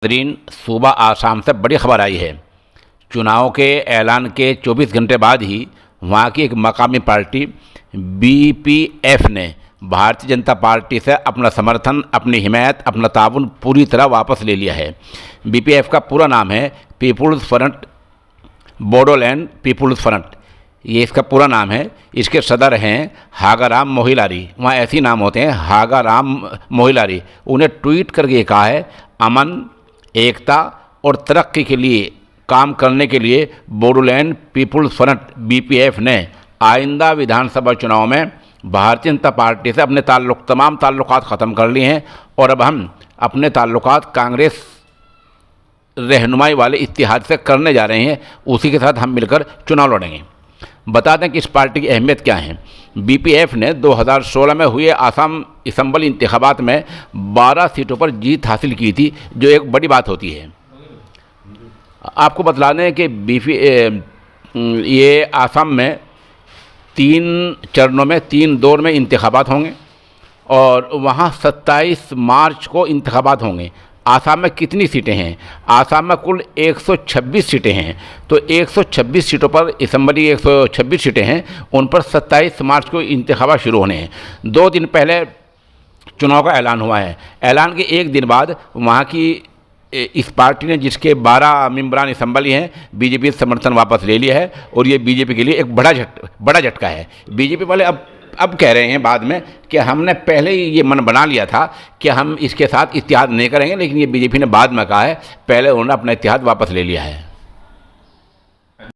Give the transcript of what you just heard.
नाज़रीन, सुबह आसाम से बड़ी खबर आई है। चुनाव के ऐलान के 24 घंटे बाद ही वहाँ की एक मकामी पार्टी बीपीएफ ने भारतीय जनता पार्टी से अपना समर्थन, अपनी हिमायत, अपना ताउन पूरी तरह वापस ले लिया है। बीपीएफ का पूरा नाम है People's Front Bodoland People's Front, ये इसका पूरा नाम है। इसके सदर हैं हागाराम मोहिलारी। वहाँ ऐसे ही नाम होते हैं, हागाराम मोहिलारी। उन्हें ट्वीट करके कहा है, अमन, एकता और तरक्की के लिए काम करने के लिए बोडोलैंड पीपुल्स फ्रंट बीपीएफ ने आइंदा विधानसभा चुनाव में भारतीय जनता पार्टी से अपने तमाम ताल्लुकात ख़त्म कर लिए हैं और अब हम अपने ताल्लुकात कांग्रेस रहनुमाई वाले इत्तेहाद से करने जा रहे हैं। उसी के साथ हम मिलकर चुनाव लड़ेंगे। बता दें कि इस पार्टी की अहमियत क्या है। बीपीएफ ने 2016 में हुए आसाम असम्बली इंतखाबात में 12 सीटों पर जीत हासिल की थी, जो एक बड़ी बात होती है। आपको बतला दें कि ये आसाम में 3 चरणों में 3 दौर में इंतखाबात होंगे और वहाँ 27 मार्च को इंतखाबात होंगे। आसाम में कितनी सीटें हैं? आसाम में कुल 126 सीटें हैं। तो 126 सीटों पर असम्बली 126 सीटें हैं, उन पर 27 मार्च को इंतखाबात शुरू होने हैं। 2 दिन पहले चुनाव का ऐलान हुआ है। ऐलान के 1 दिन बाद वहाँ की इस पार्टी ने, जिसके 12 मेंबरान असम्बली हैं, बीजेपी समर्थन वापस ले लिया है और ये बीजेपी के लिए एक बड़ा झटका है। बीजेपी वाले अब कह रहे हैं बाद में कि हमने पहले ही ये मन बना लिया था कि हम इसके साथ इत्तेहाद नहीं करेंगे, लेकिन ये बीजेपी ने बाद में कहा है, पहले उन्होंने अपना इत्तेहाद वापस ले लिया है।